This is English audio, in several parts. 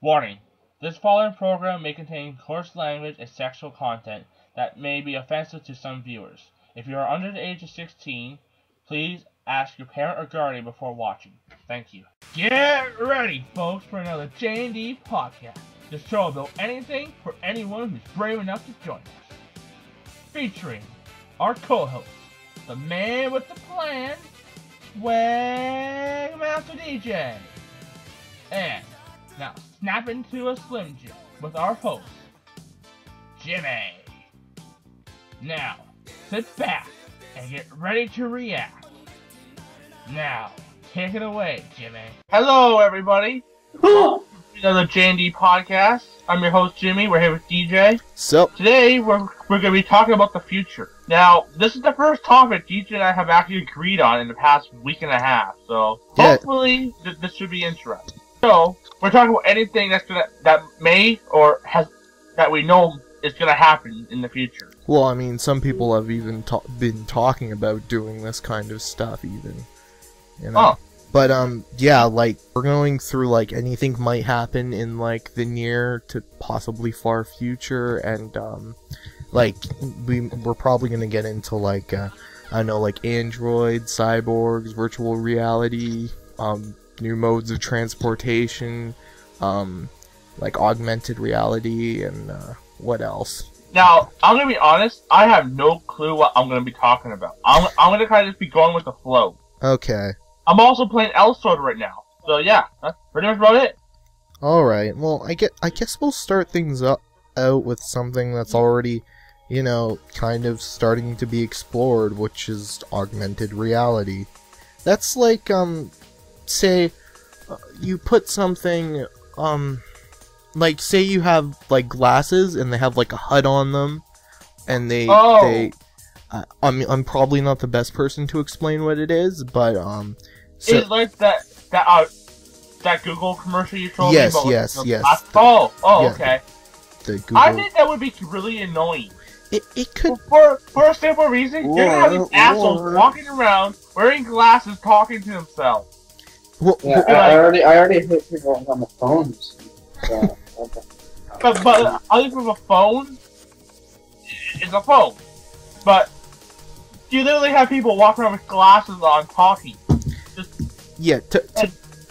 Warning: this following program may contain coarse language and sexual content that may be offensive to some viewers. If you are under the age of 16, please ask your parent or guardian before watching. Thank you. Get ready, folks, for another J&D Podcast, the show about anything for anyone who's brave enough to join us. Featuring our co-host, the man with the plan, Swag Master DJ. And now snap into a Slim Jim with our host, Jimmy. Now, sit back and get ready to react. Now, take it away, Jimmy. Hello, everybody. Welcome to another J&D Podcast. I'm your host, Jimmy. We're here with DJ. So Today, we're going to be talking about the future. Now, this is the first topic DJ and I have actually agreed on in the past week and a half, so hopefully this should be interesting. So, we're talking about anything that may or that we know is gonna happen in the future. well, I mean, some people have even been talking about doing this kind of stuff, even. You know? Oh. But yeah, like we're going through like anything might happen in like the near to possibly far future, and like we're probably gonna get into like I don't know, like androids, cyborgs, virtual reality, new modes of transportation, like augmented reality, and what else? Now, I'm gonna be honest, I have no clue what I'm gonna be talking about. I'm gonna kind of just be going with the flow. Okay. I'm also playing L-Sword right now, so yeah, that's pretty much about it. Alright, well, I guess we'll start things out with something that's already, you know, kind of starting to be explored, which is augmented reality. That's like, say, you put something, like, say you have, like, glasses, and they have, like, a HUD on them, and I'm probably not the best person to explain what it is, but, so, It's like that Google commercial you told me about. Yes. Oh, yeah, okay. the Google... I think that would be really annoying. It could... For a simple reason, you're gonna have these assholes walking around, wearing glasses, talking to themselves. Well, Yeah, I already hit people on the phones. So, okay. But I think with a phone, it's a phone. But you literally have people walking around with glasses on talking. yeah,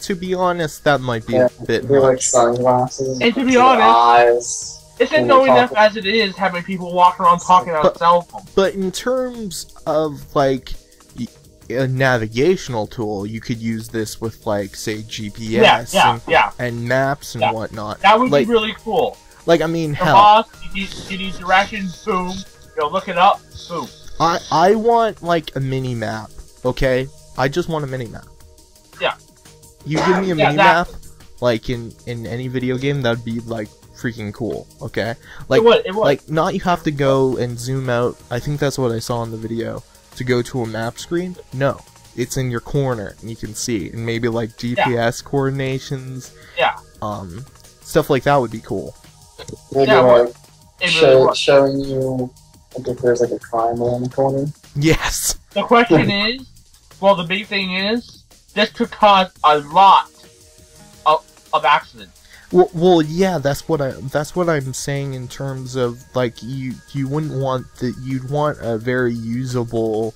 to be honest, that might be a bit They're like much. sunglasses. And to be your honest, eyes. it's when annoying you're enough as it is having people walking around talking on a cell phone. But in terms of, like, a navigational tool, you could use this with, like, say, GPS and maps and whatnot. That would like, be really cool. Like, I mean, The hell, boss, you need directions, boom. You'll look it up, boom. I want, like, a mini-map, okay? I just want a mini-map. Yeah. You give me a mini-map, like, in any video game, that'd be, like, freaking cool, okay? Like, It would. Like, not you have to go and zoom out, I think that's what I saw in the video, to go to a map screen. No. It's in your corner, and you can see, and maybe, like, GPS coordinations. Yeah. Stuff like that would be cool. Maybe Yeah, like showing you like if there's like a crime around the corner. Yes! The question is, well, the big thing is, this could cause a lot of accidents. Well, yeah, that's what I'm saying in terms of, like, you wouldn't want you'd want a very usable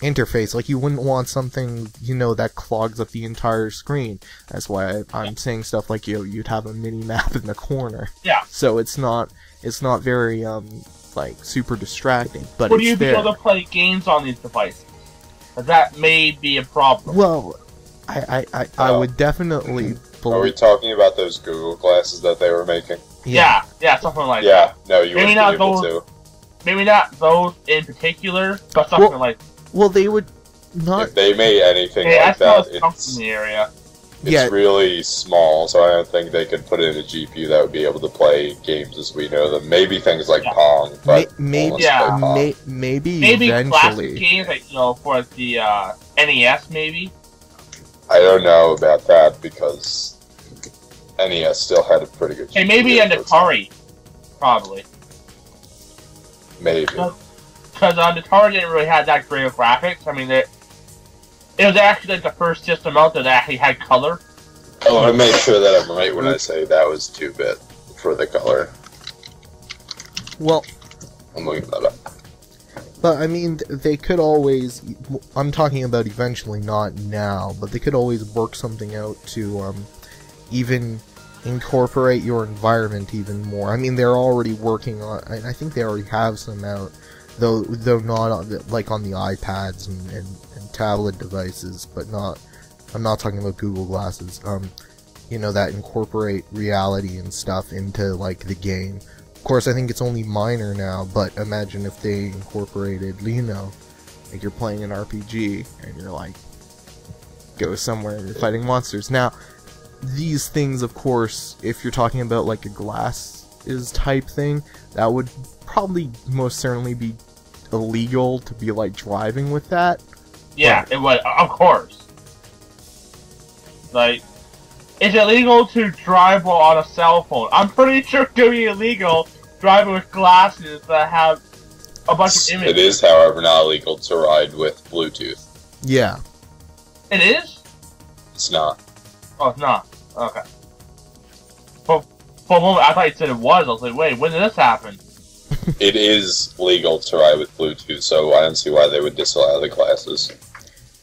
interface. Like, you wouldn't want something, you know, that clogs up the entire screen. That's why I'm saying stuff like, you'd have a mini map in the corner. Yeah. So it's not very like super distracting, but Would it's you be there. able to play games on these devices? 'Cause that may be a problem. Well, I would definitely Are we talking about those Google glasses that they were making? Yeah, something like Yeah, that. no, you Maybe wouldn't not be able those- to. Maybe not those in particular, but something like. Well, they would not. If they made anything Hey, I like saw that, something in the area. it's really small, so I don't think they could put in a GPU that would be able to play games as we know them. Maybe things like Pong, but maybe let's play Pong. maybe classic eventually. games, like, you know, for the NES, maybe. I don't know about that because NES still had a pretty good GPU. Hey, maybe an at the time. Atari, probably. Maybe. Because the Atari didn't really have that great of graphics. I mean, it was actually like the first system out there that actually had color. I want to make sure that I'm right when I say that was 2-bit for the color. Well, I'm looking that up. but I mean, they could always. I'm talking about eventually, not now, but they could always work something out to even incorporate your environment even more. I mean, they're already working on. I think they already have some out, though not on the, like on the iPads and tablet devices, but not. I'm not talking about Google Glasses. You know, that incorporate reality and stuff into like the game. Of course, I think it's only minor now, but imagine if they incorporated, you know, like you're playing an RPG and you're like, go somewhere and you're fighting monsters. Now, these things, of course, if you're talking about like a glasses type thing, that would probably most certainly be illegal to be like driving with that. Yeah, it would, of course. Like, it's illegal to drive while on a cell phone. I'm pretty sure it's going to be illegal driving with glasses that have a bunch of images. It is, however, not illegal to ride with Bluetooth. Yeah. It is? It's not. Oh, it's not. Okay. For a moment, I thought you said it was. I was like, wait, when did this happen? It is legal to ride with Bluetooth, so I don't see why they would disallow the glasses.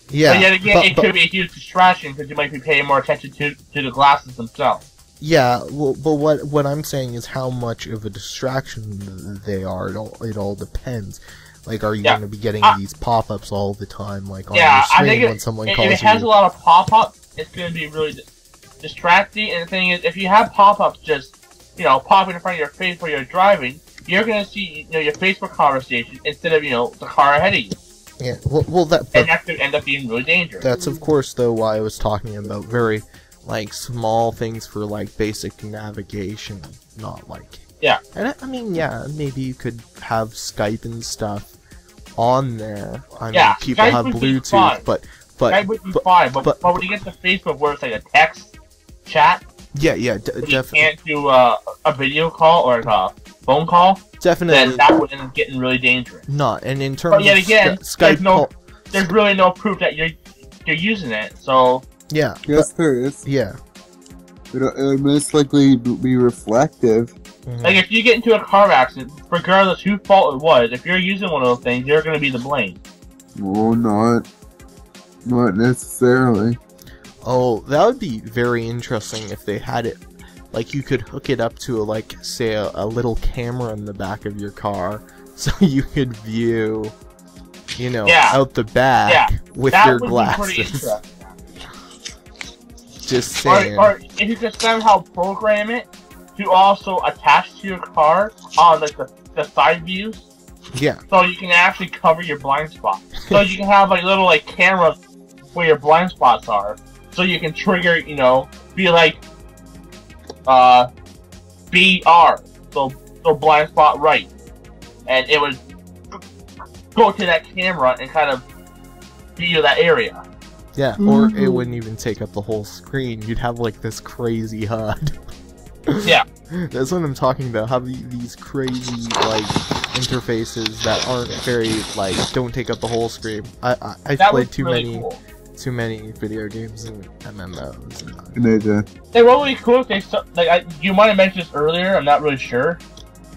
Yeah. But yet again, it could be a huge distraction because you might be paying more attention to the glasses themselves. Yeah, well, but what I'm saying is how much of a distraction they are. It all depends. Like, are you going to be getting these pop-ups all the time, like on your screen when someone calls you? If it has a lot of pop-ups, it's going to be really distracting. And the thing is, if you have pop-ups just, you know, popping in front of your face while you're driving, you're going to see, you know, your Facebook conversation instead of, you know, the car ahead of you. Yeah, well, that could end up being really dangerous. That's of course though why I was talking about very like small things for like basic navigation, not like And I mean, yeah, maybe you could have Skype and stuff on there. I mean, people Skype have would be Bluetooth, fine. but Skype would be fine. But when you get to Facebook, where it's like a text chat, definitely. You can't do a video call or a phone call. Definitely. Then that would end up getting really dangerous. Not, and in terms but yet again, Skype, there's really no proof that you're using it. So yeah, yes, there is. Yeah, it would most likely be reflective. Mm-hmm. Like if you get into a car accident, regardless whose fault it was, if you're using one of those things, you're going to be the blame. Well, not necessarily. Oh, that would be very interesting if they had it. Like, you could hook it up to, like, say, a little camera in the back of your car, so you could view, you know, out the back with your glasses. Just saying. Or if you could somehow program it to also attach to your car on, like, the side views. Yeah. So you can actually cover your blind spot. So you can have, like, little, like, cameras where your blind spots are. So you can trigger, you know, be like, BR, so blind spot right, and it would go to that camera and kind of view that area. Yeah, or it wouldn't even take up the whole screen. You'd have like this crazy HUD. Yeah, that's what I'm talking about. Have these crazy like interfaces that aren't very like don't take up the whole screen. I've played too many video games and MMOs. They were really cool if they you might have mentioned this earlier. I'm not really sure.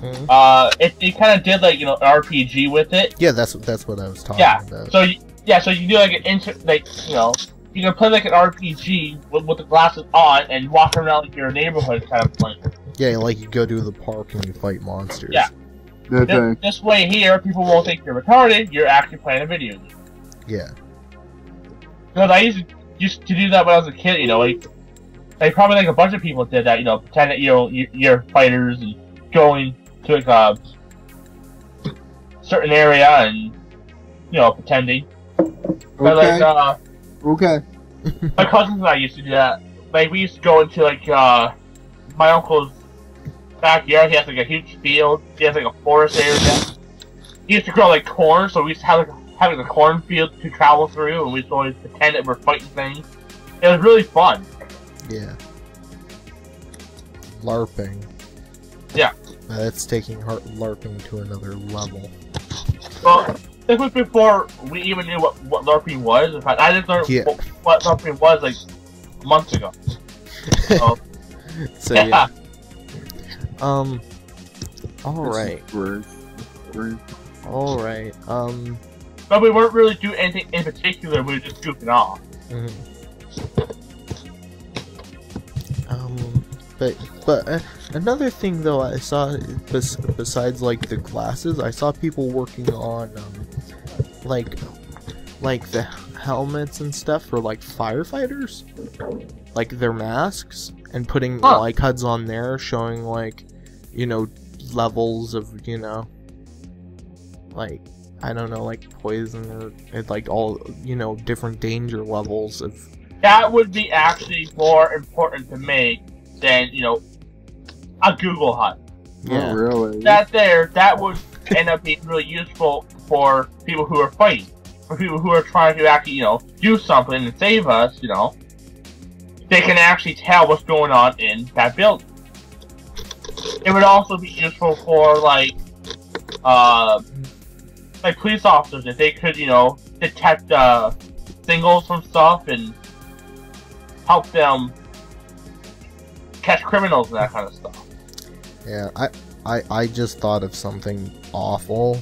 Mm-hmm. If they kind of did like RPG with it. Yeah, that's what I was talking about. So you do like you can play like an RPG with the glasses on and walk around like your neighborhood kind of playing. Yeah, like you go to the park and you fight monsters. Yeah. This way here, people won't think you're retarded. You're actually playing a video game. Yeah. Because I used to do that when I was a kid, you know, like probably like a bunch of people did that, you know, pretend that you're fighters and going to like a certain area and you know pretending. But okay. My cousins and I used to do that. Like we used to go into like my uncle's backyard. He has like a huge field. He has like a forest area. He used to grow like corn, so we used to have like having a cornfield to travel through, and we used to always pretend that we're fighting things. It was really fun. Yeah. LARPing. Yeah. That's taking LARPing to another level. Well, this was before we even knew what LARPing was. In fact, I didn't learn what LARPing was like months ago. So yeah. Alright. Alright, But we weren't really doing anything in particular, we were just goofing off. But another thing though I saw, besides like the glasses, I saw people working on, like the helmets and stuff for like firefighters, like their masks, and putting like HUDs on there showing like, you know, levels of, you know, like, I don't know, like poison or like all, you know, different danger levels of. That would be actually more important to make than, you know, a Google HUD. Yeah. Oh, really? That would end up being really useful for people who are fighting. For people who are trying to actually, you know, do something and save us, you know. They can actually tell what's going on in that building. It would also be useful for, like police officers, if they could, you know, detect, singles from stuff and help them catch criminals and that kind of stuff. Yeah, I just thought of something awful.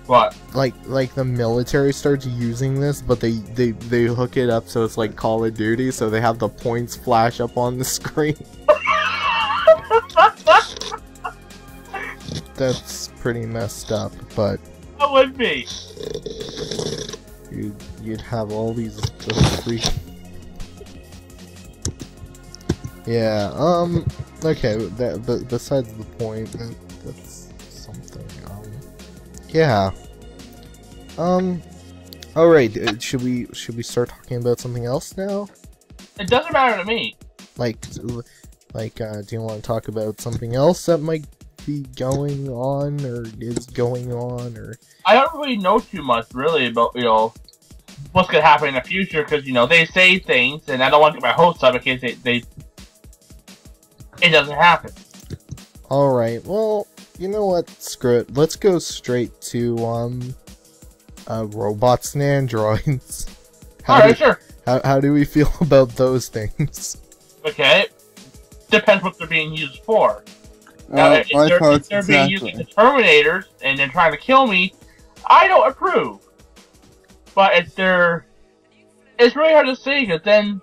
What? Like the military starts using this, but they hook it up so it's like Call of Duty, so they have the points flash up on the screen. That's pretty messed up, but That would be. You'd have all these free. Yeah. Okay. But besides the point, that's something. Yeah. All right. Should we start talking about something else now? It doesn't matter to me. Like, do you want to talk about something else that might be going on or is going on, or? I don't really know too much really about, you know, what's gonna happen in the future, because, you know, they say things and I don't want to get my hopes up in case it doesn't happen. All right. Well, you know what? Screw it. Let's go straight to robots and androids. Alright, sure. How do we feel about those things? Okay. Depends what they're being used for. Now, if they're being used as Terminators and they're trying to kill me, I don't approve. But if it's really hard to say, because then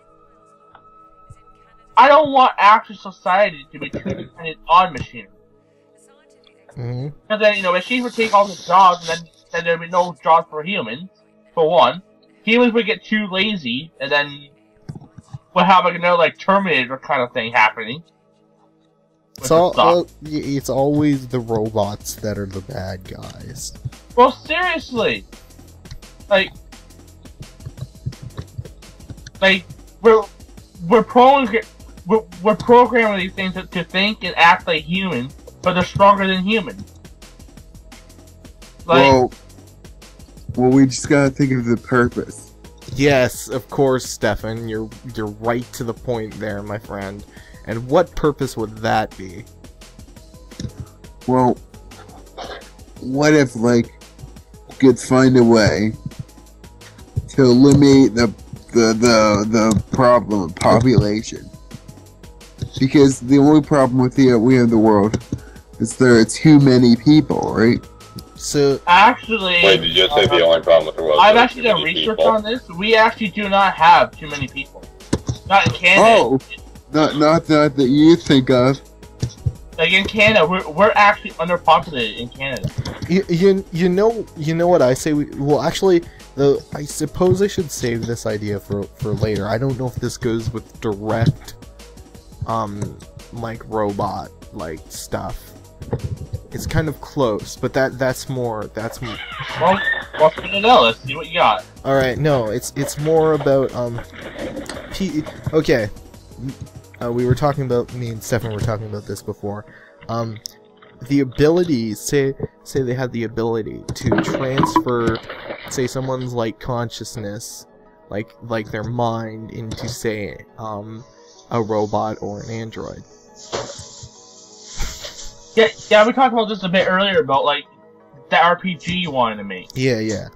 I don't want actual society to be too dependent on machinery. Because then, you know, machines would take all the jobs, and then there'd be no jobs for humans, for one. Humans would get too lazy, and then we'll have like another like Terminator kind of thing happening. It's always the robots that are the bad guys. Well, seriously, like we're programming these things to think and act like humans, but they're stronger than humans. Like, well, we just gotta think of the purpose. Yes, of course, Stefan. You're right to the point there, my friend. And what purpose would that be? Well, what if, like, we could find a way to eliminate the problem of population? Because the only problem with we have the world is there are too many people, right? So actually, wait, did you say the only problem with the world? I've actually done research on this. We actually do not have too many people. Not in Canada. Oh, not that you think of. Like in Canada, we're actually underpopulated in Canada. You know what I say? Well, actually, I suppose I should save this idea for later. I don't know if this goes with direct, like robot like stuff. It's kind of close, but that's more. Well, what's gonna know? Let's see what you got. All right, no, it's more about okay. We were talking about, me and Stefan were talking about this before. The ability, say they have the ability to transfer, say someone's like consciousness, like their mind into, say, a robot or an android. Yeah, we talked about this a bit earlier about like the RPG you wanted to make. Yeah.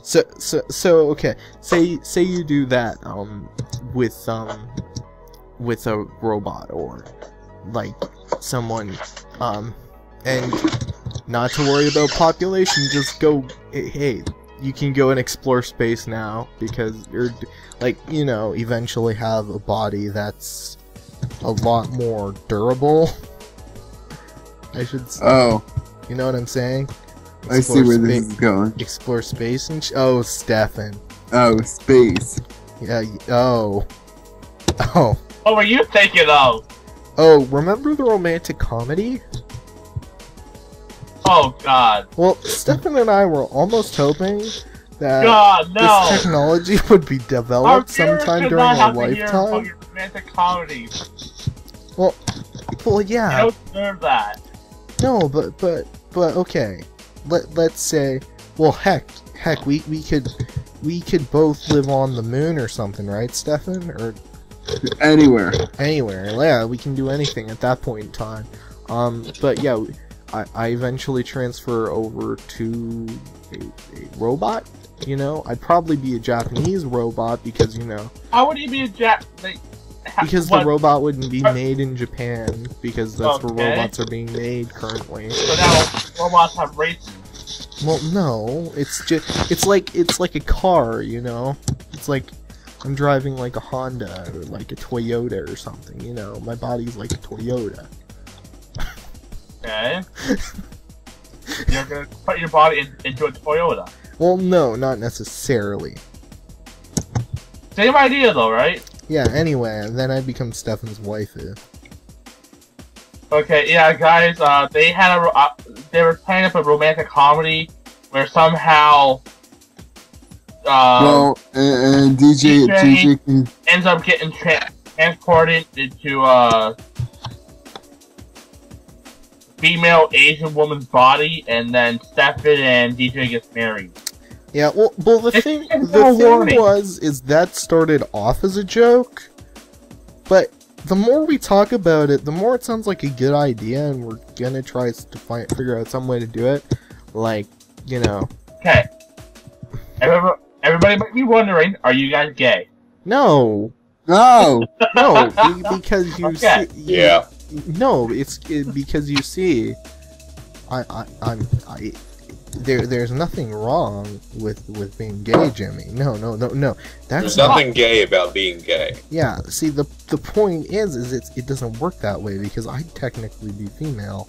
So okay. Say you do that with a robot or like someone and not to worry about population, just go, hey, you can go and explore space now because you're like, you know, eventually have a body that's a lot more durable. I should say. Oh, you know what I'm saying? I see where this is going. Explore space and oh, Stefan. Oh, space. Yeah. Oh. Oh. What were you thinking of? Oh, remember the romantic comedy? Oh God. Well, Stefan and I were almost hoping that God, no. this technology would be developed sometime during our lifetime. Romantic comedy. Well, yeah. You don't deserve that. No, but okay. Let's say, well, heck, we could both live on the moon or something, right, Stefan? Or Anywhere. Yeah, we can do anything at that point in time. But yeah, I eventually transfer over to a robot. You know, I'd probably be a Japanese robot because, you know. How would you be a because the robot wouldn't be made in Japan because that's where robots are being made currently. So now robots have races. Well, no, it's like a car, you know. It's like I'm driving like a Honda or like a Toyota or something, you know. My body's like a Toyota. Okay. You're gonna put your body into a Toyota. Well, no, not necessarily. Same idea though, right? Yeah, anyway, then I'd become Stefan's waifu. Okay, yeah, guys, they had they were playing up a romantic comedy where somehow Well, and DJ ends up getting transported into a female Asian woman's body, and then Stefan and DJ gets married. Yeah, well, the thing is that started off as a joke, but the more we talk about it, the more it sounds like a good idea, and we're gonna try to figure out some way to do it. Like, you know. Okay. Everybody might be wondering, are you guys gay? No. No. No, because you okay. see. Yeah. No, because you see, there's nothing wrong with being gay, Jimmy. No. There's nothing gay about being gay. Yeah. See, the point is it doesn't work that way because I'd technically be female,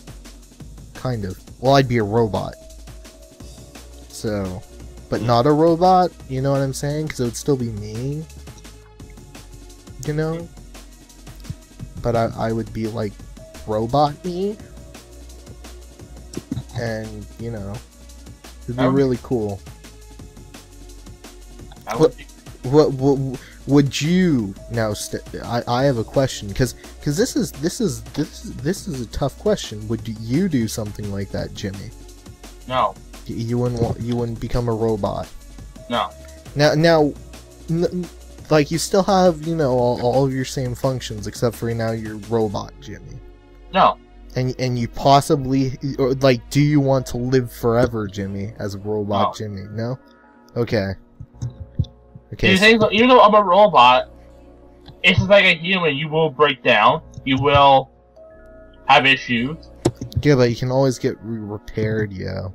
kind of. Well, I'd be a robot. So, but not a robot. You know what I'm saying? Because it would still be me. You know. But I would be like robot me, and you know. It'd be really cool. What would you now? I have a question because this is a tough question. Would you do something like that, Jimmy? No. You wouldn't become a robot. No. Now, like you still have all of your same functions except for now you're robot, Jimmy. No. And you possibly, or like, do you want to live forever, Jimmy, as a robot, No. Jimmy? No? Okay. Okay. Even though I'm a robot, it's just like a human. You will break down. You will have issues. Yeah, but you can always get repaired, yo.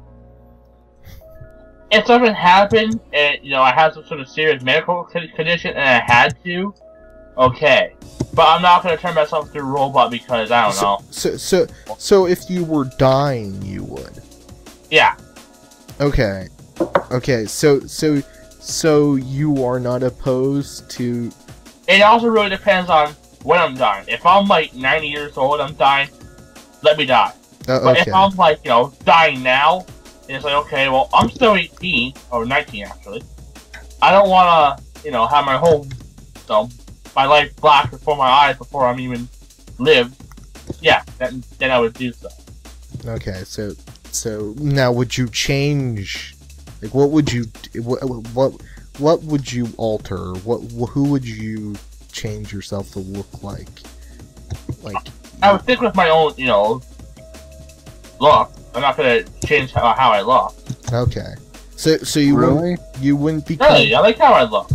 If something happened, and I had some sort of serious medical condition, and I had to, okay. But I'm not gonna turn myself into a robot because I don't know. So if you were dying, you would. Yeah. Okay. Okay. So you are not opposed to. It also really depends on when I'm dying. If I'm like 90 years old, I'm dying. Let me die. But okay. if I'm like dying now, it's like okay, well I'm still 18 or 19 actually. I don't want to have my whole my life flash before my eyes before I'm even lived. Yeah, then I would do so. Okay, so now would you change? Like, what would you what would you alter? Who would you change yourself to look like? Like I would stick with my own look. I'm not gonna change how I look. Okay. So you Really? wouldn't become Really, I like how I look.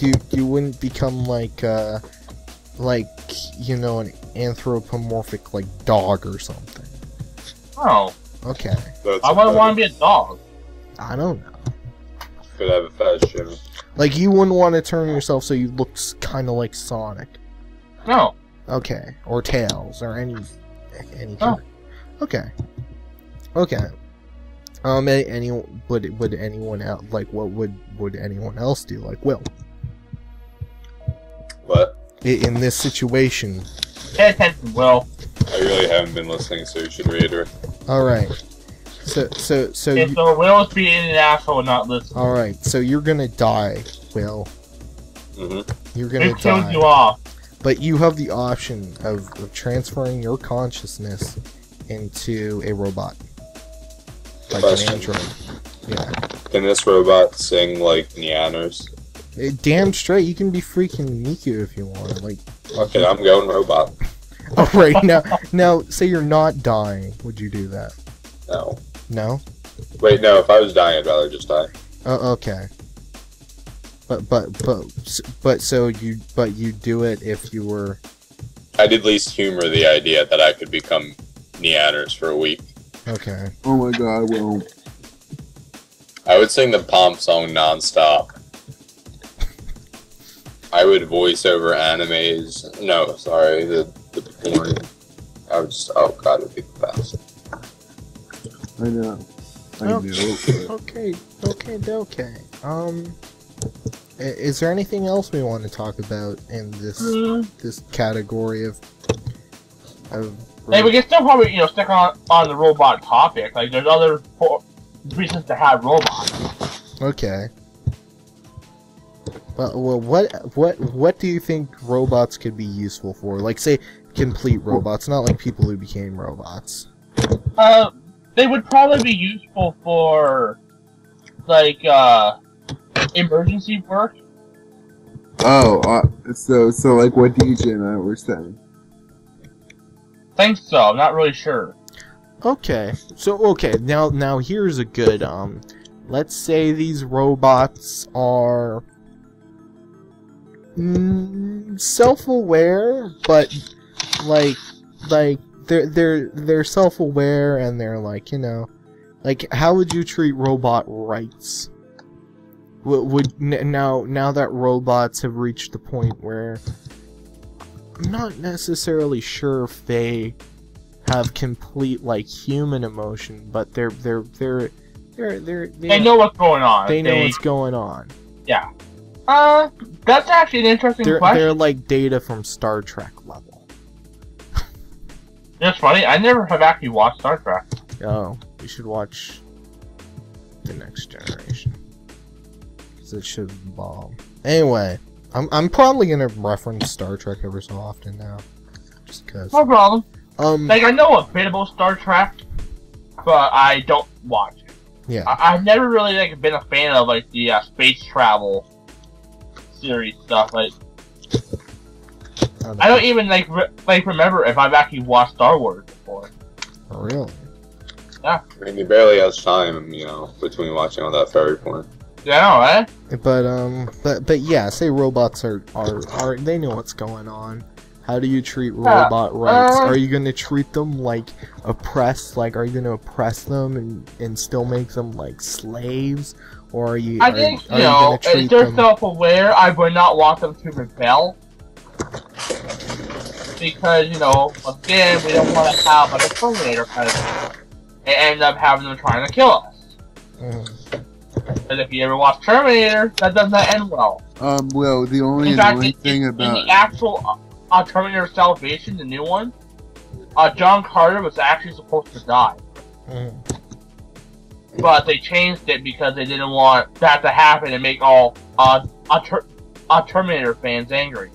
you wouldn't become like you know, an anthropomorphic like dog or something. Oh, Okay. I wouldn't want to be a dog. I don't know. Could have a fetish, Jimmy. Like you wouldn't want to turn yourself so you look kind of like Sonic. No. Okay. Or Tails or any Oh. Okay. Okay. Would anyone else like what would anyone else do? Like Will What? in this situation? Pay attention, Will. I really haven't been listening, so you should reiterate. All right. So Okay, so Will is being an asshole and not listening. all right. So you're gonna die, Will. Mm-hmm. You're gonna It kills die. you off. But you have the option of transferring your consciousness into a robot. Like Question. an android. Yeah. Can this robot sing like Neanners? Damn straight, you can be freaking Miku if you want. Like, Okay, I'm going robot. oh right now, say you're not dying. Would you do that? No. No. Wait, no. If I was dying, I'd rather just die. Okay. But you do it if you were. I'd at least humor the idea that I could become Neanners for a week. Okay. Oh my god, well, I would sing the Pomp song nonstop. I would voice over animes. No, sorry, the porn. I would just, oh god, it'd be the best. I know. I Oh. know. Okay. Is there anything else we want to talk about in this category of? Hey, we can still probably, stick on the robot topic. Like, there's other reasons to have robots. Okay. Well, what do you think robots could be useful for? Like, say, complete robots, not like people who became robots. They would probably be useful for, like, emergency work. Oh, so like what DJ and I were saying. Think so. I'm not really sure. Okay. So now here's a good let's say these robots are self-aware, but like they're self-aware and they're like, like how would you treat robot rights? Now that robots have reached the point where I'm not necessarily sure if they have complete like human emotion, but they know what's going on. They know what's going on. Yeah. That's actually an interesting question. They're like Data from Star Trek level. It's funny. I never have actually watched Star Trek. Oh, you should watch The Next Generation. Cause it should bomb. Anyway. I'm probably gonna reference Star Trek every so often now, just cause. No problem. Like I know a bit about Star Trek, but I don't watch it. Yeah. I've never really been a fan of the space travel series stuff. Like, I don't even remember if I've actually watched Star Wars before. Really? Yeah. I mean, he barely has time, between watching all that fairy porn. Yeah, right? But yeah, say robots are they know what's going on. How do you treat robot rights? Are you gonna treat them like oppressed? Like, are you gonna oppress them and still make them like slaves? Or are you? I think if they're self-aware, I would not want them to rebel. Because again, we don't want to have a Terminator kind of thing and end up having them trying to kill us. Because if you ever watch Terminator, that does not end well. Well, the only thing about in the actual Terminator Salvation, the new one, John Carter was actually supposed to die. But they changed it because they didn't want that to happen and make all Terminator fans angry.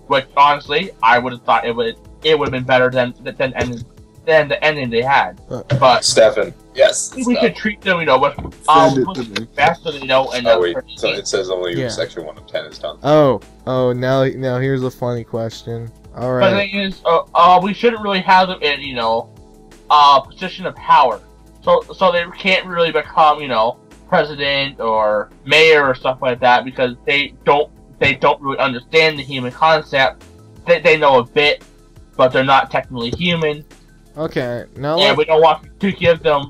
Which, honestly, I would have thought it would have been better than the ending they had. But Stefan, yes. we should treat them, with best so they know. And oh wait, so it says only section 1 of 10 is done. Oh, now here's a funny question. All right. But the thing is, we shouldn't really have them in, position of power. So they can't really become, president or mayor or stuff like that, because they don't really understand the human concept. They know a bit, but they're not technically human. Okay, now And we don't want to give them,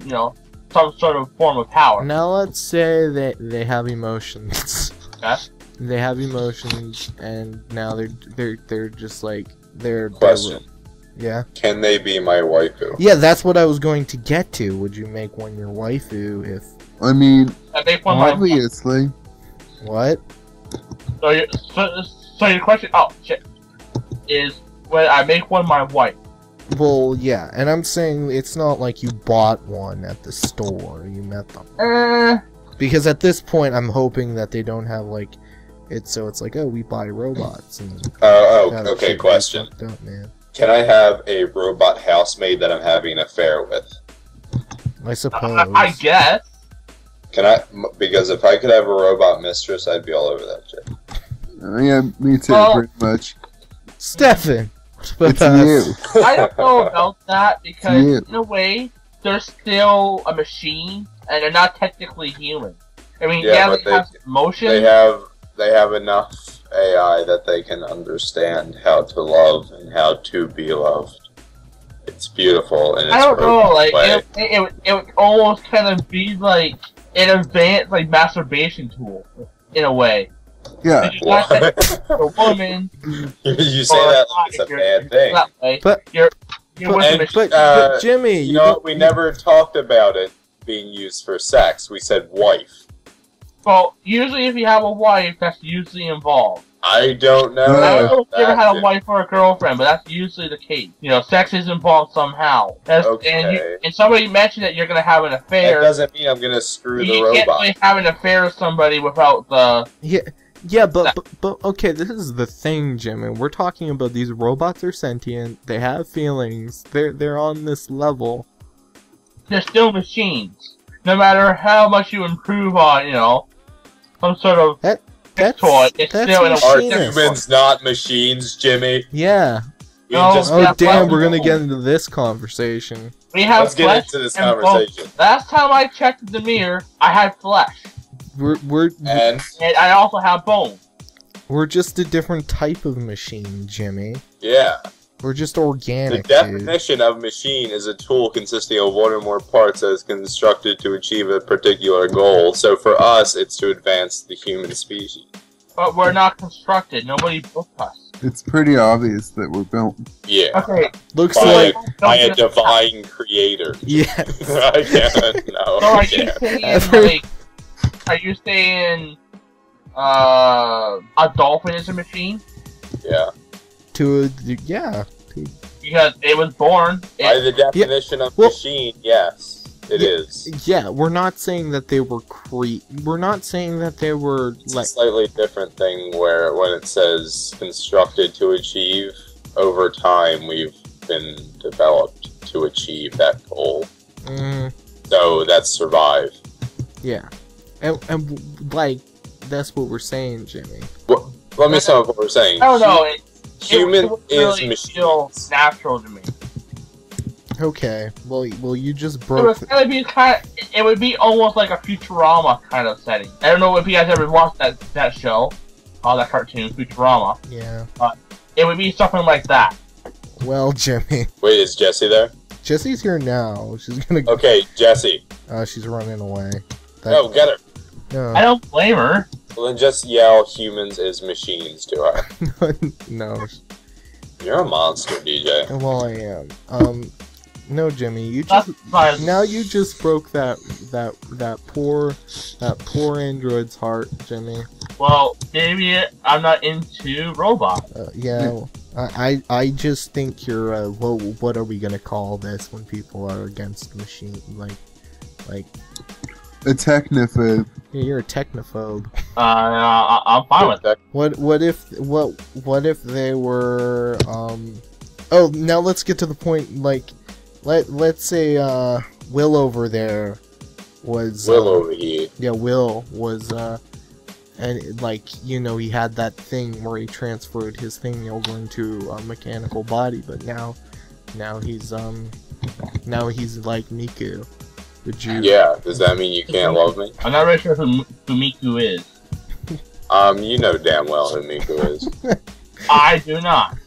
some sort of form of power. now let's say that they have emotions. Okay? They have emotions, and now they're just like they're Question. yeah. Can they be my waifu? Yeah, that's what I was going to get to. Would you make one your waifu if I mean, I make one my obviously. what? so your question, oh shit, is when I make one my wife. Well, yeah, and I'm saying it's not like you bought one at the store. You met them. Because at this point, I'm hoping that they don't have like it's like, oh, we buy robots and that Okay, shit question. fucked up, man. Can I have a robot housemaid that I'm having an affair with? I suppose. I guess. Can I? Because if I could have a robot mistress, I'd be all over that shit. Yeah, me too, Well- pretty much. Stefan, what It's about you. I don't know about that because Yeah. in a way they're still a machine and they're not technically human. I mean, Yeah, yeah, but they have emotion. They have enough AI that they can understand how to love and how to be loved. It's beautiful and it's I don't know, like way. it would almost kind of be like an advanced like masturbation tool in a way. Yeah. You're not technically a woman. You say or that like it's a if you're bad thing. that way. But- you're but- with a and- machine. but Jimmy, You know, we never talked about it being used for sex. We said wife. Well, usually if you have a wife, that's usually involved. I don't know. I don't know if you ever That's had a it. wife or a girlfriend, but that's usually the case. Sex is involved somehow. Okay. And somebody mentioned that you're gonna have an That affair. doesn't mean I'm gonna screw the You can't robot. really have an affair with somebody without the. Yeah, but okay, this is the thing, Jimmy. We're talking about these robots are sentient. They have feelings. They're on this level. They're still machines. No matter how much you improve on, some sort of That's toy, it's that's still in a Are machinist. humans not machines, Jimmy? Yeah. We No. just Oh Yeah, damn, well, we're gonna no. get into this conversation. We have let's get flesh into this and bone. conversation. Last time I checked the mirror, I had flesh, We're And and I also have bone. we're just a different type of machine, Jimmy. yeah, We're just the organic, dude. definition of machine is a tool consisting of one or more parts that is constructed to achieve a particular goal. So for us, it's to advance the human species. But we're not constructed. Nobody built us. It's pretty obvious that we're built. Yeah, Okay. Looks by, like by a divine creator. yeah. I can't. No, So I are you can't. saying are you saying a dolphin is a machine? Yeah. Yeah. Because it was born. By the definition of well- machine, yes, it is. Yeah, we're not saying that they were we're not saying that they were It's like a slightly different thing where when it says constructed to achieve, over time we've been developed to achieve that goal. So that's survive. yeah. And like that's what we're saying, Jimmy. Well, let me sum up what we're saying. I don't know. Human it was is really still machines. natural to me. Okay. Well you just It broke was gonna be it would be almost like a Futurama kind of setting. I don't know if you guys ever watched that show, that cartoon, Futurama. yeah. It would be something like that. Well, Jimmy. Wait, is Jessie there? Jesse's here now. She's gonna Okay, Jessie. she's running away. No, get her. I No. don't blame her. Well, then just yell humans is machines to her. No. You're a monster, DJ. Well, I am. No, Jimmy, you just That's fine. now you just broke that poor android's heart, Jimmy. Well, maybe I'm not into robots. Yeah, I just think you're what are we gonna call this when people are against machine like A technophobe. yeah, you're a technophobe. I'm fine with it. What if they were oh, now let's get to the point. Like let's say Will over there was Will over here. yeah, Will was and like he had that thing where he transferred his thing over into a mechanical body, but now he's like Miku. Would you? Yeah, does that mean you can't love me? I'm not really sure who Miku is. You know damn well who Miku is. I do not.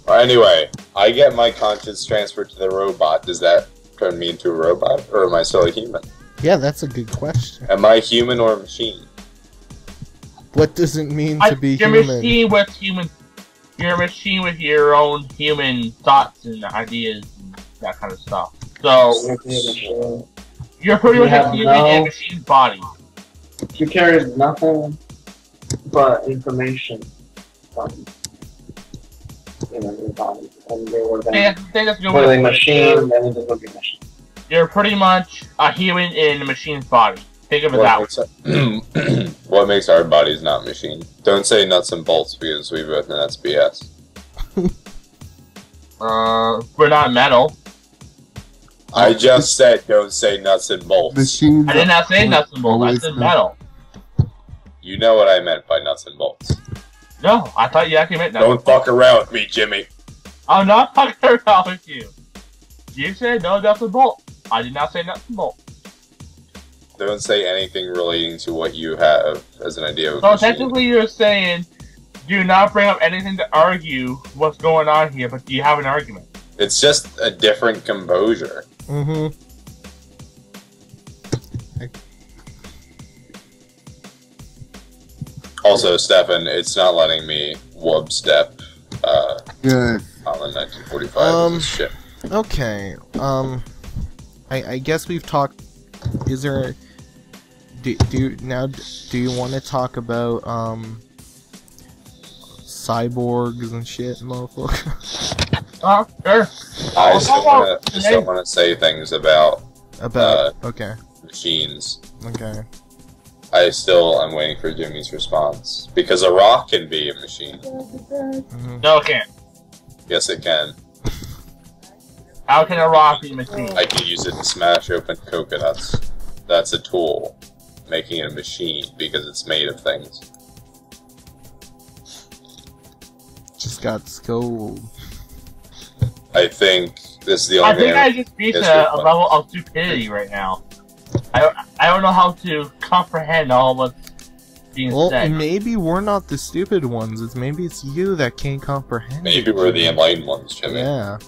Anyway, I get my conscience transferred to the robot. Does that turn me into a robot, or am I still a human? Yeah, that's a good question. Am I human or a machine? What does it mean to be you're human? You're a machine with your own human thoughts and ideas and that kind of stuff. So you're pretty much a human in a machine's body. You carry nothing but information from your body, and they were then machine, then it just would be machine. You're pretty much a human in a machine's body. Think of it that way. What makes our bodies not machine? Don't say nuts and bolts because we both know that's BS. We're not metal. I just said don't say nuts and bolts. Machines I did not say nuts and bolts. I said metal. You know what I meant by nuts and bolts. No, I thought you actually meant nuts. Don't fuck around with me, Jimmy. I'm not fucking around with you. You said no nuts and bolts. I did not say nuts and bolts. Don't say anything relating to what you have as an idea of So machine. technically you're saying, do not bring up anything to argue what's going on here, but you have an argument. It's just a different composure. Mm-hmm. Also, Stefan, it's not letting me wub step Good. on the 1945 ship. Okay. I guess we've talked. Is there? Do you want to talk about cyborgs and shit, motherfucker? Sure. I still want to say things about okay. machines. Okay. I'm waiting for Jimmy's response. Because a rock can be a machine. Mm-hmm. No, it can't. Yes, it can. How can a rock be a machine? I can use it to smash open coconuts. That's a tool. Making it a machine because it's made of things. Just got scolded. I think this is the only I think thing I just reached a level of stupidity right now. I don't know how to comprehend all what's being Well, said. maybe we're not the stupid ones. Maybe it's you that can't comprehend. Maybe we're the enlightened ones, Jimmy. Yeah.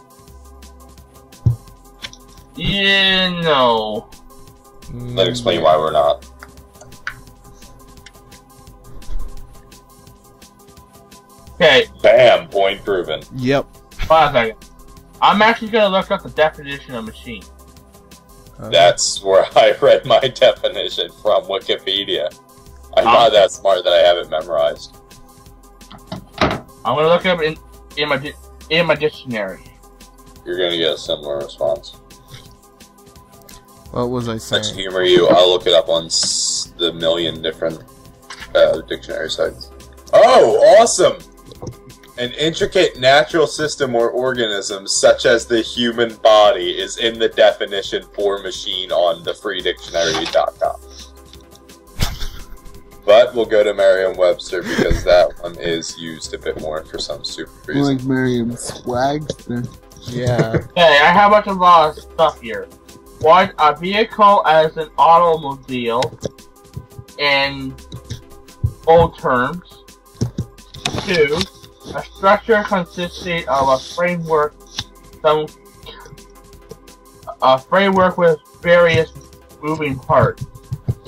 Yeah, no. Let's explain why we're not. Okay, Bam! Point proven. Yep. hold on a second. I'm actually gonna look up the definition of machine. That's where I read my definition from Wikipedia. I'm not that smart that I have it memorized. I'm gonna look up in my dictionary. You're gonna get a similar response. What was I To saying? humor you, I'll look it up on the million different dictionary sites. Oh, awesome! An intricate natural system or organism, such as the human body, is in the definition for machine on thefreedictionary.com. But we'll go to Merriam-Webster because that one is used a bit more for some stupid reason. Like Merriam-Swagster. Yeah. Okay, I have a lot of stuff here. One, a vehicle as an automobile in old terms. Two, a structure consisting of a framework with various moving parts,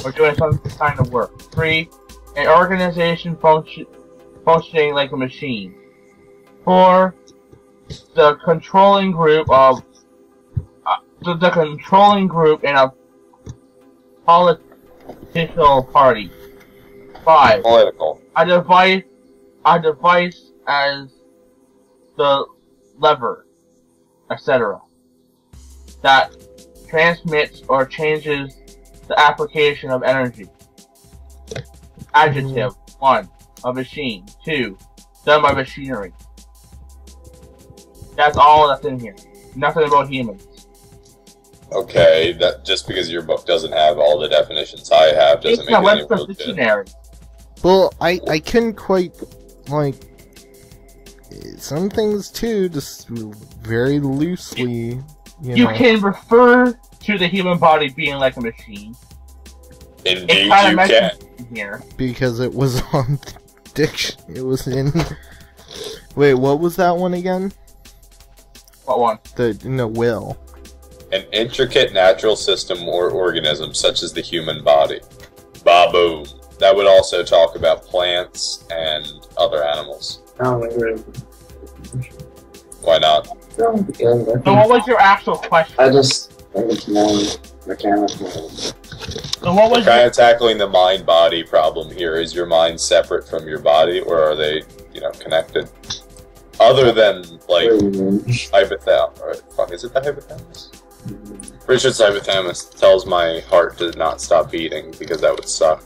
or doing some kind of work. 3, an organization functioning like a machine. 4, the controlling group in a political party. 5, Political. a device as the lever, etc., that transmits or changes the application of energy. Adjective. 1, a machine. 2, done by machinery. That's all that's in here. Nothing about humans. Okay, that just because your book doesn't have all the definitions I have doesn't make it any Webster's real good. dictionary. Well, I couldn't quite, like, some things too, just very loosely You can refer to the human body being like a machine. Indeed, you can. Here. Because it was on diction. It was in. Wait, what was that one again? What one? Will. An intricate natural system or organism, such as the human body. Baboom. That would also talk about plants and other animals. Oh, wait. Why not? No, because I So think, what was your actual question? I just think it's more mechanical. So what was We're kind of tackling the mind-body problem here. Is your mind separate from your body, or are they, connected? Other than, like, hypothalamus. Fuck, is it the hypothalamus? Richard's hypothalamus tells my heart to not stop beating, because that would suck.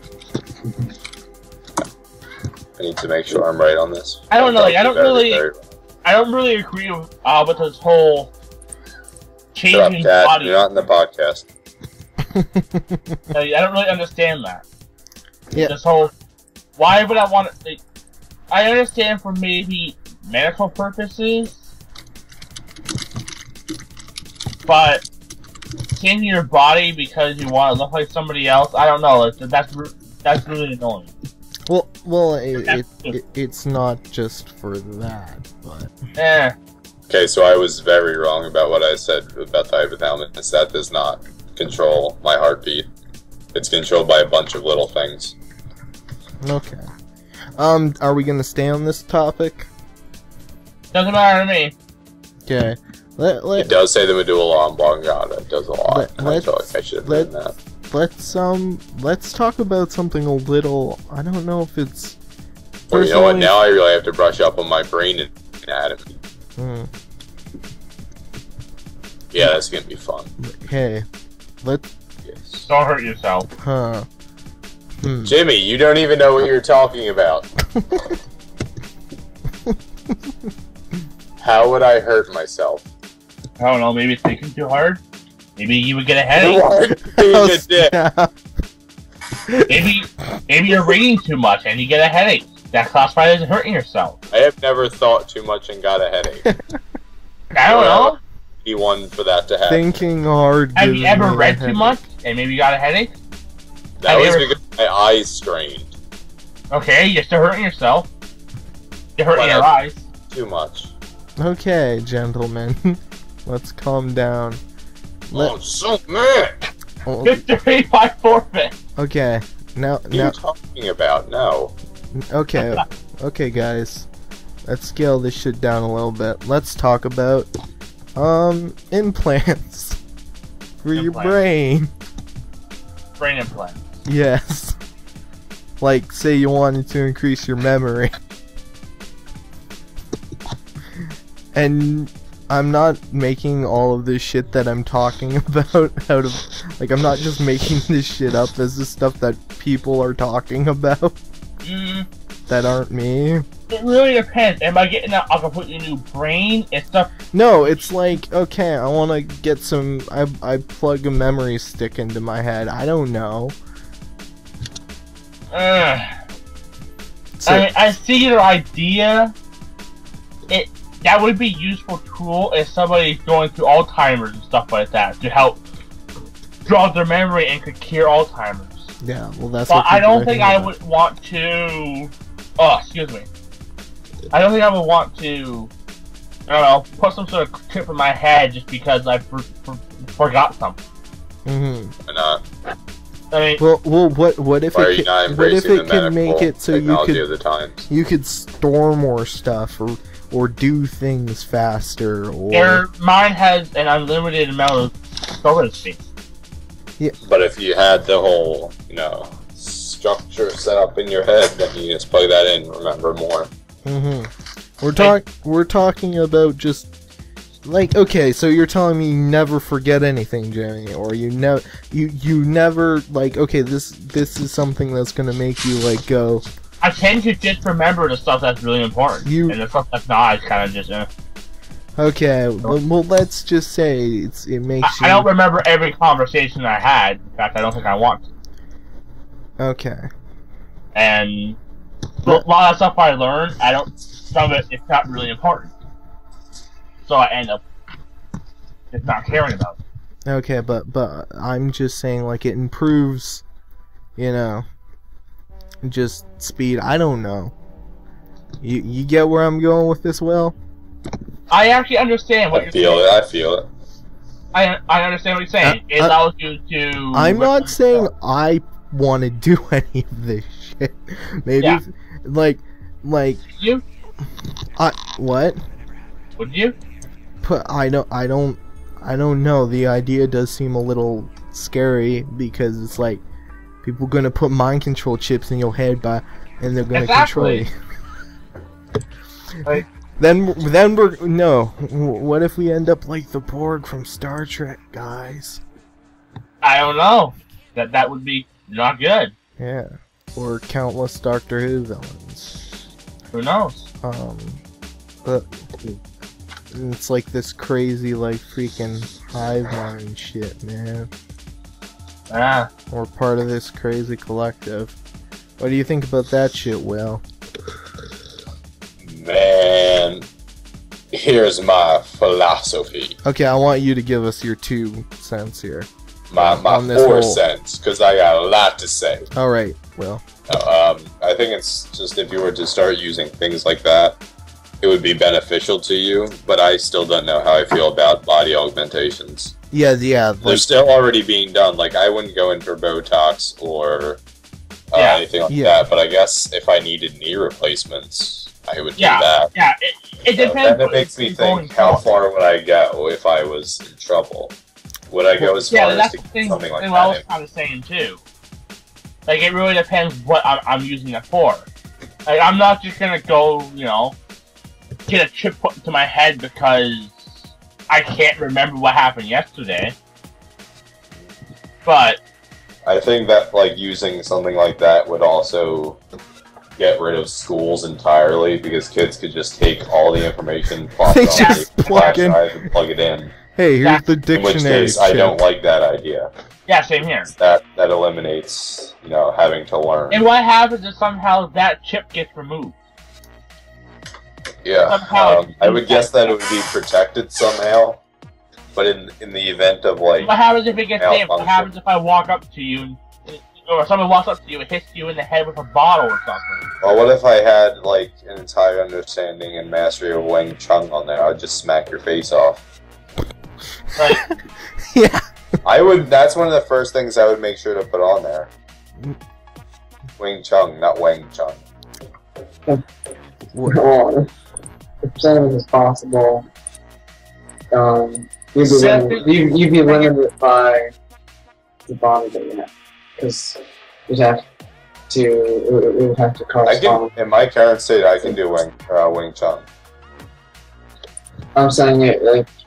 I need to make sure I'm right on this. I don't know, like, I don't really agree with this whole Shut up, changing Dad. body. You're not in the podcast. I don't really understand that. Yeah. This whole, why would I want to? Like, I understand for maybe medical purposes, but changing your body because you want to look like somebody else, I don't know. That's really annoying. Well, it's not just for that, but. Okay, so I was very wrong about what I said about the hypothalamus. That does not control my heartbeat. It's controlled by a bunch of little things. Okay. Are we gonna stay on this topic? Doesn't matter to me. Okay. It does say the medulla oblongata. It does a lot. I feel like I should have done that. Let's talk about something a little. I don't know if it's. Well, you know what? Now I really have to brush up on my brain anatomy. Yeah, that's gonna be fun. Okay. Yes. Don't hurt yourself. Huh. Jimmy, you don't even know what you're talking about. How would I hurt myself? I don't know, maybe thinking too hard? Maybe you would get a headache. Maybe you're reading too much and you get a headache. That's classified as hurting yourself. I have never thought too much and got a headache. I don't know. One for that to happen. Thinking hard. Have you ever read too much and maybe you got a headache? That was because my eyes strained. Okay, you're still hurting yourself. You're hurting your eyes. Too much. Okay, gentlemen. Let's calm down. I'm so mad! Victory by forfeit! Okay, now... What are you talking about? No. Okay, okay guys. Let's scale this shit down a little bit. Let's talk about, implants. For your brain. Brain implants. Yes. Like, say you wanted to increase your memory. And I'm not making all of this shit that I'm talking about out of... Like, I'm not just making this shit up. This is stuff that people are talking about. That aren't me. It really depends. Am I getting a completely new brain and stuff? No, it's like, okay, I want to get some... I plug a memory stick into my head. I don't know. I mean, I see your idea. That would be a useful tool if somebody's going through Alzheimer's and stuff like that to help jog their memory and could cure Alzheimer's. Yeah, well that's but what I don't think I would want to... Oh, excuse me. I don't think I would want to, I don't know, put some sort of chip in my head just because I forgot something. Why not? I mean, well, what if it could make it so you could store more stuff or do things faster or your mind has an unlimited amount of storage space. Yeah. But if you had the whole, structure set up in your head, then you just plug that in and remember more. We're talking about just like, okay, so you're telling me you never forget anything, Jimmy, or you never like, okay, this is something that's gonna make you like go. I tend to just remember the stuff that's really important, and the stuff that's not, I kind of just. Okay, well, let's just say it makes you. I don't remember every conversation I had. In fact, I don't think I want to. Okay. And a lot of stuff I learned, some of it, it's not really important. So I end up just not caring about it. Okay, but I'm just saying, like, it improves, you know, just speed. I don't know. You get where I'm going with this, Will? I actually understand what you're saying. I feel it. I understand what you're saying. It allows you to... I'm not saying I want to do any of this shit. Maybe, Yeah. like... You? What? Would you? But I don't know. The idea does seem a little scary because it's like people gonna put mind control chips in your head and they're gonna control you. Like, Then we're no. What if we end up like the Borg from Star Trek, guys? I don't know. That would be not good. Yeah, or countless Doctor Who villains. Who knows? But it's like this crazy, like, freaking hive mind shit, man. Ah. We're part of this crazy collective. What do you think about that shit, Will? Man, here's my philosophy. Okay, I want you to give us your 2 cents here. My on this 4 whole- cents, because I got a lot to say. Alright, Will. I think it's just if you were to start using things like that, it would be beneficial to you, but I still don't know how I feel about body augmentations. Yeah, They're like, still already being done. Like, I wouldn't go in for Botox or anything like that, but I guess if I needed knee replacements, I would do that. Yeah, it depends. Then it makes me think, how far would I go if I was in trouble? Would I go as far as to get something like I was that? kind of saying too. Like, it really depends what I'm using it for. Like, I'm not just gonna go, you know, get a chip put into my head because I can't remember what happened yesterday. But I think that, like, using something like that would also get rid of schools entirely, because kids could just take all the information, plop They it on just the plug flash in. drive and plug it in. hey, here's the In which dictionary case, I chip. don't like that idea. yeah, same here. That eliminates, you know, having to learn. And what happens is somehow that chip gets removed. Yeah, somehow I would guess that it would be protected somehow, but in the event of, like, What happens if it gets saved? What malfunction. happens if I walk up to you, or someone walks up to you and hits you in the head with a bottle or something? Well, what if I had, like, an entire understanding and mastery of Wing Chun on there? I'd just smack your face off. Like, Yeah. That's one of the first things I would make sure to put on there. Wing Chun, not Wang Chun. Well, if something is possible, you'd be limited by the body that you have, because you'd have to, it would have to I correspond. can, in my current state, I can do Wing Chun. I'm saying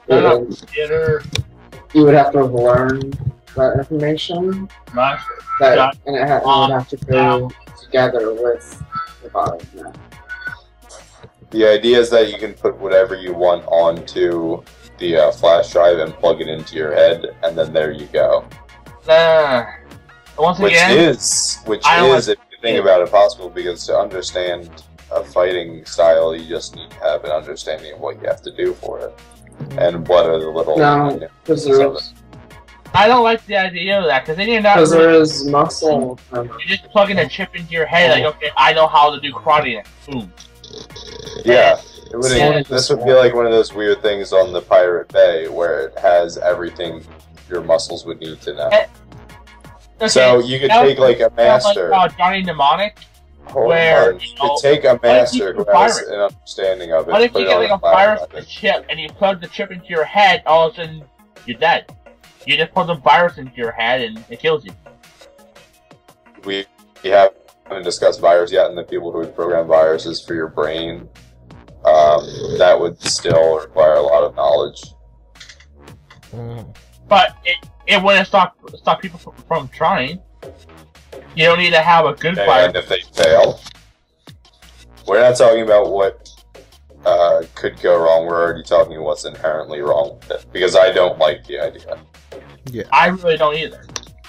theater, you would have to have learned that information, much. and it would have to go together with the body. Yeah. The idea is that you can put whatever you want onto the flash drive and plug it into your head, and then there you go. Once Which again, is, if you think about it, possible, because to understand a fighting style, you just need to have an understanding of what you have to do for it, and what are the little... No, because there is. I don't like the idea of that, because then you're not. Because there is muscle. You're just plugging a chip into your head, like, okay, I know how to do karate. Boom. Yeah, this would be like one of those weird things on the Pirate Bay, where it has everything your muscles would need to know. Okay, So you could take, like, a master. Like Johnny Mnemonic. Hold where, on. you You know, could take a master who what if has you an understanding of it. What if put you it get on like a a virus fire with a chip, and you plug the chip into your head, all of a sudden, you're dead. You just plug the virus into your head, and it kills you. We haven't discussed virus yet, and the people who would program viruses for your brain, that would still require a lot of knowledge. But it wouldn't stop people from trying. You don't need to have a good virus. And if they fail, we're not talking about what could go wrong. We're already talking what's inherently wrong with it, because I don't like the idea. Yeah. I really don't either.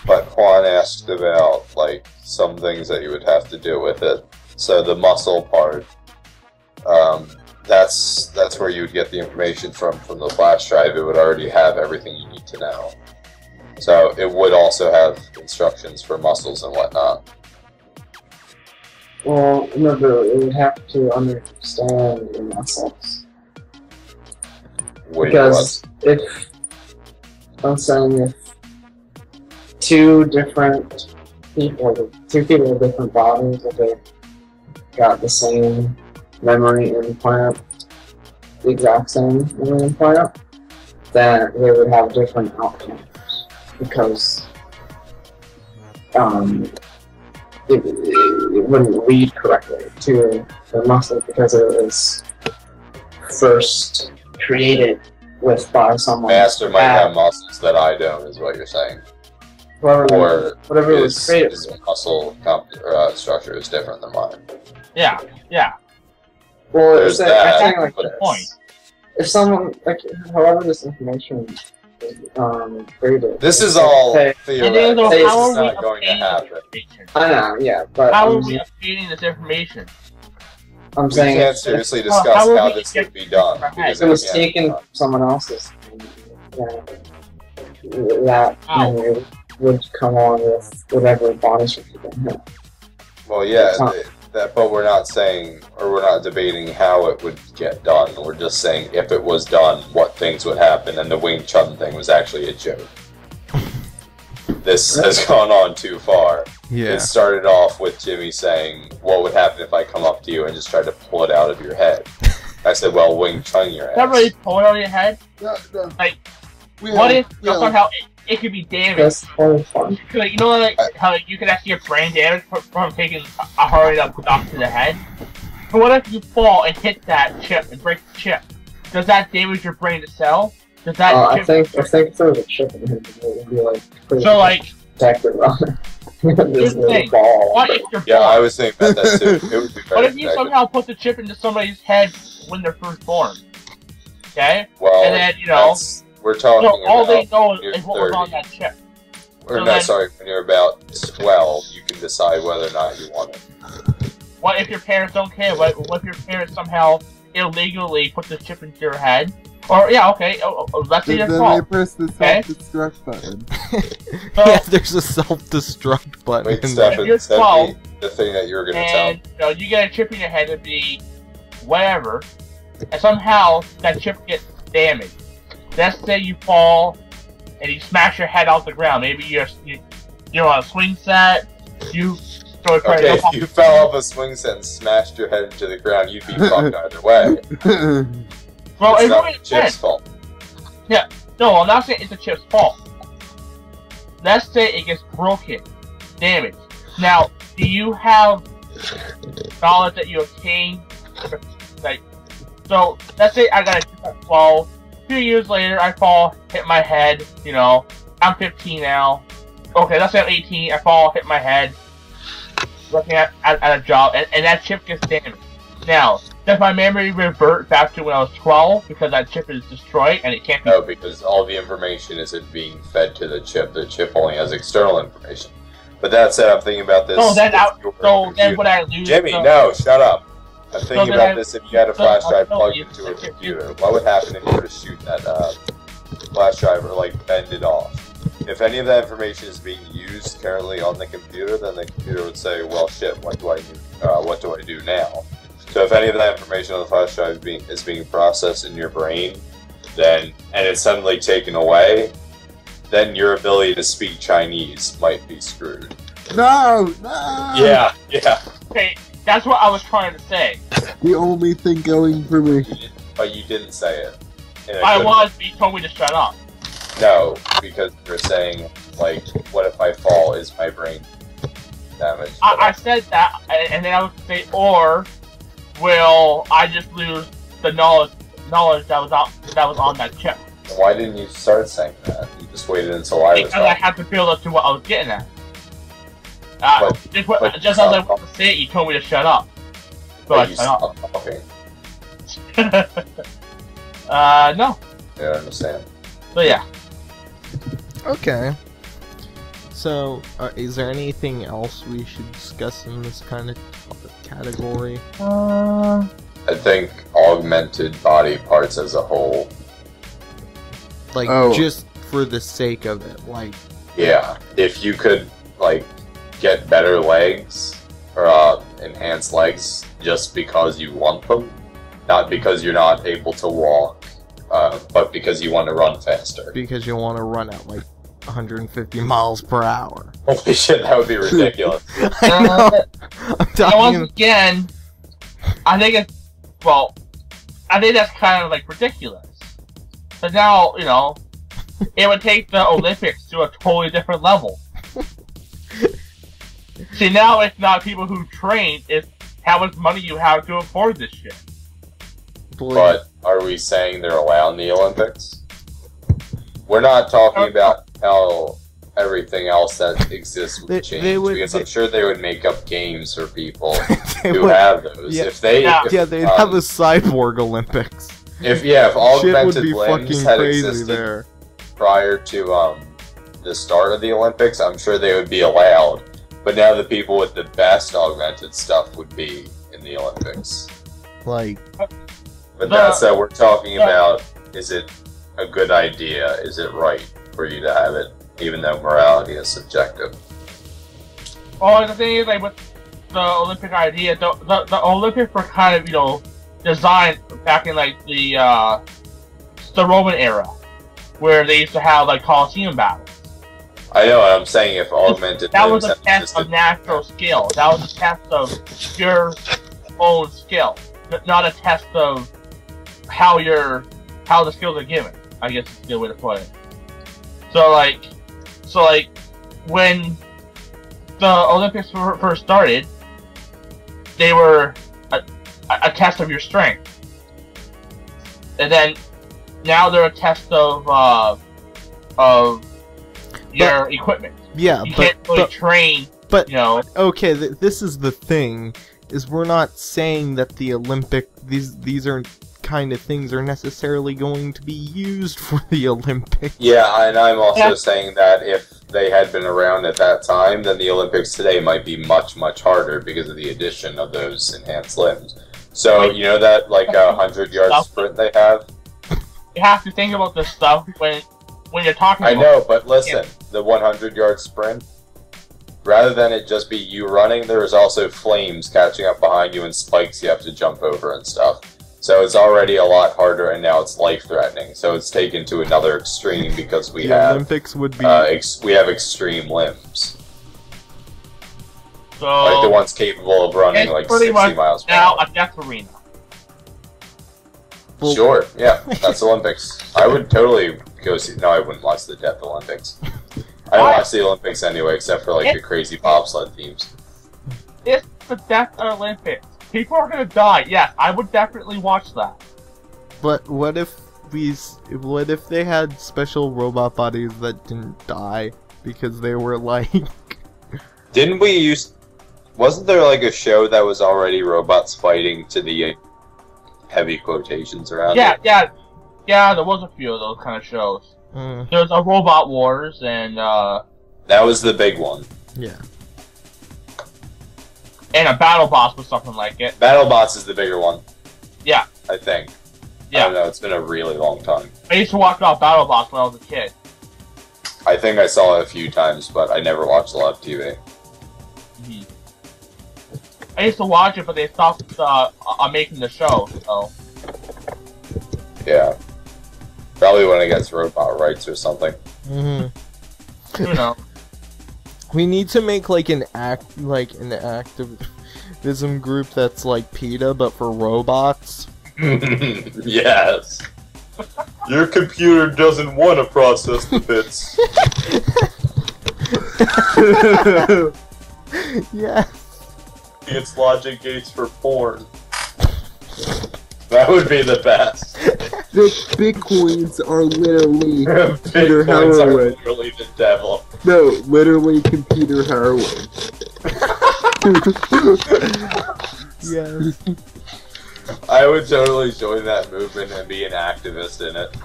But Juan asked about, like, some things that you would have to do with it. So the muscle part, that's where you would get the information from the flash drive. It would already have everything you need to know. So it would also have instructions for muscles and whatnot. Well, no, but it would have to understand the muscles. Because if I'm saying if two people with different bodies, if they got the same memory implant, the exact same memory implant, then they would have different outcomes because it wouldn't read correctly to the muscle because it was first created by someone. Master might have muscles that I don't, is what you're saying. Whatever it was created. His muscle structure is different than mine. Yeah. Well, There's I that. think like the point. If someone however this information is created. This is all theoretical. This is how not are going to happen. I know, yeah, but how are we obtaining this information? I'm saying we can't seriously discuss how this would be done. If it was taken from someone else's, that memory would come on with whatever body structure they have. Well, yeah, but we're not saying, or we're not debating how it would get done. We're just saying if it was done, what things would happen, and the Wing Chun thing was actually a joke. This has gone on too far. Yeah. It started off with Jimmy saying, what would happen if I come up to you and just try to pull it out of your head? I said, well, Wing Chun your ass. Not really pull it out of your head? No. Like, what if somehow it could be damaged? That's totally fun. Like, you know, like how you could actually get brain damage from taking a hurried up knock to the head? But what if you fall and hit that chip and break the chip? Does that damage your brain itself? Does that I think if there was a chip in him, it would be like pretty protected on it. Here's the thing. What if you're Yeah, I was thinking about that too. It would be what if you somehow put the chip into somebody's head when they're first born? Okay? Well, and then, you know, we're talking all about they know is what was on that chip. When you're about 12, you can decide whether or not you want it. What if your parents don't care? What if your parents somehow illegally put the chip into your head? Or, yeah, okay, let's say it's fault. Then they press the self-destruct button. Yeah, there's a self-destruct button. Wait, Stefan, you're 12, the thing that you were going to tell me. And, you get a chip in your head to be whatever, and somehow that chip gets damaged. Let's say you fall and you smash your head off the ground. Maybe you're on a swing set. You okay, if you fell off a swing set and smashed your head into the ground, you'd be fucked either way. Well, it's it not really the chip's fault. Yeah, no, I'm not saying it's the chip's fault. Let's say it gets broken, damaged. Now, do you have knowledge that you obtained? Like, so let's say I got a chip at 12. 2 years later, I fall, hit my head. You know, I'm 15 now. Okay, let's say I'm 18. I fall, hit my head. Looking at a job, and that chip gets damaged. Now, does my memory revert back to when I was 12 because that chip is destroyed and it can't be... No, because all the information isn't being fed to the chip. The chip only has external information. But that said, I'm thinking about this... then would I lose... Jimmy, no, shut up. I'm thinking about this if you had a flash drive plugged into a computer. What would happen if you were to shoot that flash drive or, like, bend it off? If any of that information is being used currently on the computer, then the computer would say, well, shit, what do I do now? So if any of that information on the flash drive is being processed in your brain, and it's suddenly taken away, then your ability to speak Chinese might be screwed. No! Yeah. Okay, that's what I was trying to say. The only thing going for me. But you didn't say it. I was, but you told me to shut up. No, because you're saying, like, what if I fall? Is my brain damaged? I said that, and then I would say, or will I just lose the knowledge that was on that chip? Why didn't you start saying that? You just waited until I was Because I had to build up to what I was getting at. Just as I wanted to say it, you told me to shut up. So I shut up. Okay. No. Yeah, I understand. So yeah. Okay. So, is there anything else we should discuss in this kind of category? I think augmented body parts as a whole. Like, just for the sake of it, like... Yeah, if you could, like, get better legs, or enhanced legs, just because you want them, not because you're not able to walk, but because you want to run faster. Because you want to run at, like, 150 miles per hour. Holy shit, that would be ridiculous. I know. I'm talking... Once again, I think it's... Well, I think that's kind of, like, ridiculous. But now, you know, it would take the Olympics to a totally different level. See, now it's not people who train, it's how much money you have to afford this shit. But are we saying they're allowed in the Olympics? We're not talking about how everything else that exists would change, because I'm sure they would make up games for people who have those. Yeah, if they, they'd have a Cyborg Olympics. If augmented limbs had crazy existed there. prior to the start of the Olympics, I'm sure they would be allowed. But now the people with the best augmented stuff would be in the Olympics. Like, but that's that we're talking about. Is it a good idea? Is it right for you to have it, even though morality is subjective? Well, the thing is, like, with the Olympic idea, the Olympics were kind of, you know, designed back in, like, the Roman era, where they used to have, like, Colosseum battles. I know what I'm saying. If augmented that was a test of natural skill. That was a test of your own skill, not a test of how the skills are given. I guess is a good way to put it. So like, when the Olympics first started, they were a test of your strength, and then now they're a test of your equipment. Yeah, you can't really train. But you know, okay, this is the thing: is we're not saying that the these are kind of things are necessarily going to be used for the Olympics. Yeah, and I'm also saying that if they had been around at that time, then the Olympics today might be much, much harder because of the addition of those enhanced limbs. So, you know that, like, 100-yard sprint they have? You have to think about this stuff when you're talking about I know, but listen, the 100-yard sprint, rather than it just be you running, there is also flames catching up behind you and spikes you have to jump over and stuff. So it's already a lot harder, and now it's life-threatening. So it's taken to another extreme because we have Olympics would be we have extreme limbs, so like the ones capable of running like 60 miles per hour. Now a death arena. Well, sure, yeah, that's Olympics. I would totally go see. No, I wouldn't watch the Death Olympics. I don't watch the Olympics anyway, except for like the crazy bobsled teams. It's the Death Olympics. People are gonna die. Yes, I would definitely watch that. But what if they had special robot bodies that didn't die because they were like? Didn't we use? Wasn't there like a show that was already robots fighting to the heavy quotations around it? Yeah. There was a few of those kind of shows. There was a Robot Wars and that was the big one. Yeah. And a Battle Boss was something like it. Battle Boss is the bigger one. Yeah. I think. Yeah. I don't know, it's been a really long time. I used to watch about Battle Boss when I was a kid. I think I saw it a few times, but I never watched a lot of TV. I used to watch it, but they stopped making the show, so... Yeah. Probably when it gets robot rights or something. Who knows? We need to make like an activism group that's like PETA but for robots. Yes. Your computer doesn't want to process the bits. Yes. It's logic gates for porn. That would be the best. The bitcoins are literally computer Bitcoins are heroin. literally the devil. No, literally computer heroin. Yes. I would totally join that movement and be an activist in it.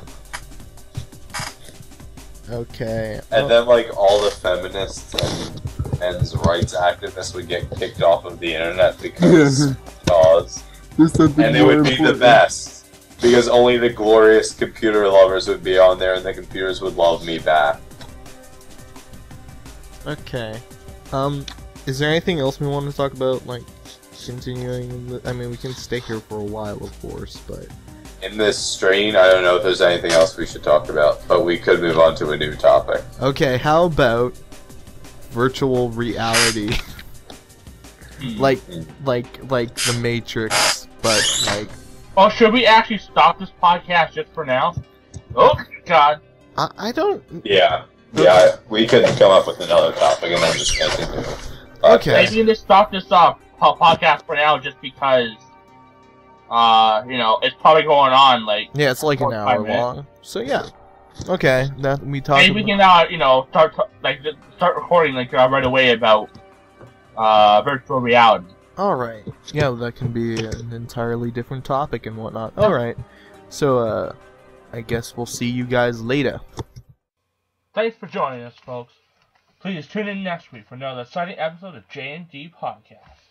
Okay. And then, like, all the feminists and men's rights activists would get kicked off of the internet because cause. There's something And it more would be the important. best. Because only the glorious computer lovers would be on there and the computers would love me back. Okay. Is there anything else we want to talk about? Like, continuing? I mean, we can stay here for a while, of course, but... In this strain, I don't know if there's anything else we should talk about, but we could move on to a new topic. Okay, how about virtual reality? like the Matrix, but like... Oh, should we actually stop this podcast just for now? Oh, God. I don't... Yeah, we could come up with another topic and then just continue. Okay. Maybe we can just stop this podcast for now just because, it's probably going on, like... Yeah, it's like an hour long. So, yeah. Okay, that we talked Maybe we can, start recording, right away about, virtual reality. Alright. Yeah, that can be an entirely different topic and whatnot. Alright. So, I guess we'll see you guys later. Thanks for joining us, folks. Please tune in next week for another exciting episode of J&D Podcast.